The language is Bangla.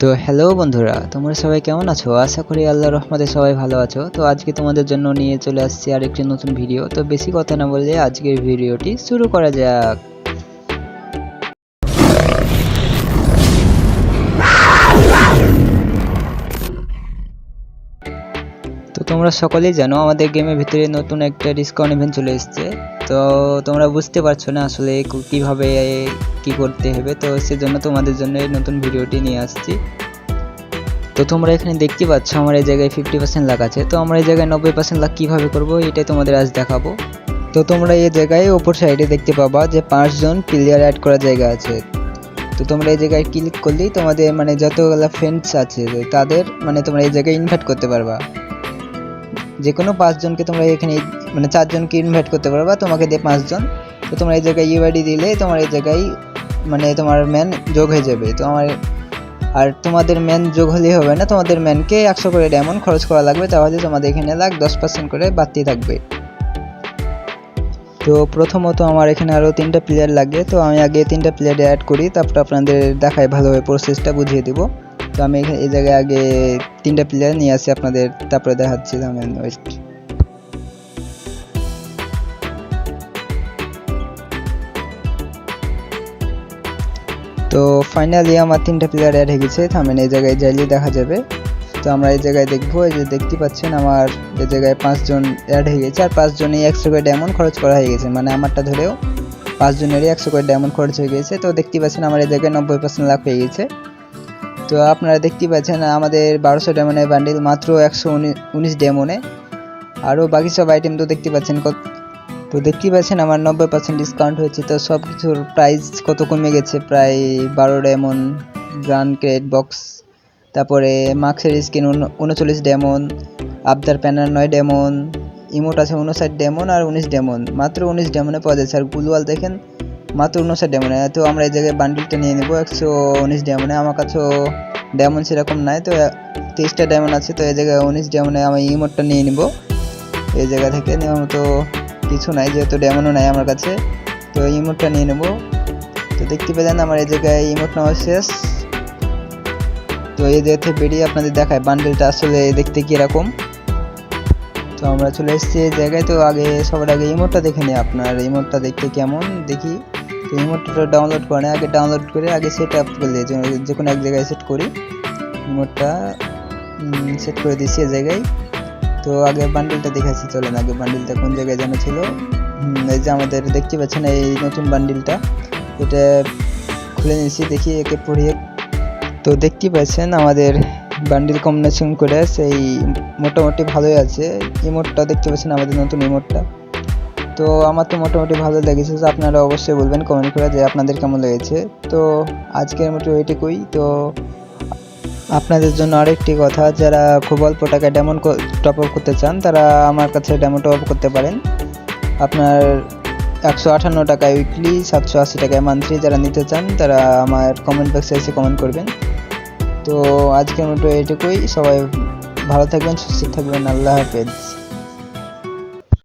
তো হ্যালো বন্ধুরা, তোমরা সবাই কেমন আছো? আশা করি আল্লাহর রহমতে সবাই ভালো আছো। তো আজকে তোমাদের জন্য নিয়ে চলে আসছি আরেকটি নতুন ভিডিও। তো বেশি কথা না বলে আজকের ভিডিওটি শুরু করা যাক। তো তোমরা সকলেই জানো আমাদের গেমের ভিতরে নতুন একটা ডিসকাউন্ট ইভেন্ট চলে এসেছে। তো তোমরা বুঝতে পারছো না আসলে কিভাবে কি করতে হবে, তো সেজন্য তোমাদের জন্য এই নতুন ভিডিওটি নিয়ে আসছি। তো তোমরা এখানে দেখতে পাচ্ছ আমার এই জায়গায় 50% লাখ আছে। তো আমরা এই জায়গায় 90% লাখ কীভাবে করবো এটাই তোমাদের আজ দেখাবো। তো তোমরা এই জায়গায় ওপর সাইডে দেখতে পাবা যে 5 জন প্লেয়ার অ্যাড করার জায়গা আছে। তো তোমরা এই জায়গায় ক্লিক করলেই তোমাদের যতগুলো ফ্রেন্ডস আছে তাদের তোমরা এই জায়গায় ইনভাইট করতে পারবা। যে কোনো 5 জনকে তোমরা এখানে 4 জনকে ইনভাইট করতে পারবা, তোমাকে দিয়ে 5 জন। তো তোমরা এই জায়গায় ইউআইডি দিলে তোমার এই জায়গায় তোমার ম্যান যোগ হয়ে যাবে। তো আর তোমাদের ম্যান যোগ হলেই হবে না, তোমাদের ম্যানকে 100 করে ডায়মন্ড খরচ করা লাগবে, তাহলে তোমাদের এখানে লাখ 10% করে বাড়তি থাকবে। তো প্রথমত আমার এখানে আরও 3টা প্লেয়ার লাগে। তো আমি আগে 3টা প্লেয়ার অ্যাড করি, তারপর আপনাদের দেখাই ভালোভাবে প্রসেসটা বুঝিয়ে দেব। তো আমি এই জায়গায় আগে 3টা প্লেয়ার নিয়ে আসি আপনাদের, তারপরে দেখাচ্ছি। ওয়েস্ট তো ফাইনালি আমার 3টা প্লেয়ার অ্যাড হয়ে গেছে। থামেন এই জায়গায় যাইলে দেখা যাবে। তো আমরা এই জায়গায় দেখবো, এই যে দেখতে পাচ্ছেন আমার এই জায়গায় 5 জন অ্যাড হয়ে গেছে, আর 5 জনই 100 করে ডায়মন্ড খরচ করা হয়ে গেছে। আমারটা ধরেও 5 জনেরই 100 করে ডায়মন্ড খরচ হয়ে গেছে। তো দেখতে পাচ্ছেন আমার এই জায়গায় 90% লাখ হয়ে গেছে। তো আপনারা দেখতে পাচ্ছেন আমাদের 1200 ডায়মন্ডের বান্ডিল মাত্র 119 ডায়মন্ডে। আরও বাকি সব আইটেম তো দেখতে পাচ্ছেন আমার 90% ডিসকাউন্ট হয়েছে। তো সব কিছুর প্রাইস কত কমে গেছে, প্রায় 12 ডায়মন্ড, গ্রান্ড ক্রেড বক্স, তারপরে মার্কসের স্কিন 39 ডায়মন্ড, আবদার প্যানার 9 ডায়মন্ড, ইমোট আছে 59 ডায়মন্ড আর 19 ডায়মন্ড, মাত্র 19 ডায়মন্ডে পাওয়া যাচ্ছে। আর গ্লুয়াল দেখেন মাত্র 59 ডায়মন্ডে। তো আমরা এই জায়গায় বান্ডিলটা নিয়ে নেব 119 ডায়মন্ডে। আমার কাছেও ডায়মন্ড সেরকম নাই, তো 23টা ডায়মন্ড আছে। তো এই জায়গায় 19 ডায়মন্ডে আমি ইমোটটা নিয়ে নিব। এই জায়গা থেকে নেওয়ার মতো কিছু নাই, যেহেতু ডায়মন্ডও নাই আমার কাছে। তো ইমোটটা নিয়ে নেব। তো দেখতে পেলেন আমার এই জায়গায় ইমোট নেওয়া শেষ। তো এই জায়গা থেকে বেরিয়ে আপনাদের দেখায় বান্ডেলটা আসলে দেখতে কীরকম। তো আমরা চলে এসেছি এই জায়গায়। তো সবার আগে ইমোটটা দেখে নিই, আপনার ইমোটটা দেখতে কেমন দেখি। তো ইমোটটা ডাউনলোড করে আগে ডাউনলোড করে আগে সেট আপ করলে যে কোনো এক জায়গায় সেট করি। ইমোটটা সেট করে দিচ্ছি এই জায়গায়। তো আগে বান্ডেলটা দেখাচ্ছি, চলেন আগে বান্ডেলটা কোন জায়গায় যেন ছিল। এই যে আমাদের দেখতে পাচ্ছেন এই নতুন বান্ডেলটা, এটা খুলে নিয়েছি, দেখি একে পড়িয়ে। তো দেখতে পাচ্ছেন আমাদের বান্ডিল কম্বিনেশন করে সেই মোটামুটি ভালোই আছে। ইমোটটা দেখতে পাচ্ছেন আমাদের নতুন ইমোটটা। তো আমার তো মোটামুটি ভালো লেগেছে। আপনারা অবশ্যই বলবেন কমেন্ট করে যে আপনাদের কেমন লেগেছে। তো আজকের মতো এইটুকুই। তো আপনাদের জন্য আরেকটি কথা, যারা খুব অল্প টাকায় ডায়মন্ড টপ আপ করতে চান তারা আমার কাছে ডায়মন্ড টপ আপ করতে পারেন। আপনার 158 টাকায় উইকলি, 780 টাকায় মান্থলি। যারা নিতে চান তারা আমার কমেন্ট বক্সে এসে কমেন্ট করবেন। তো আজকের মতো এইটুকুই। সবাই ভালো থাকবেন, সুস্থ থাকবেন। আল্লাহ হাফেজ।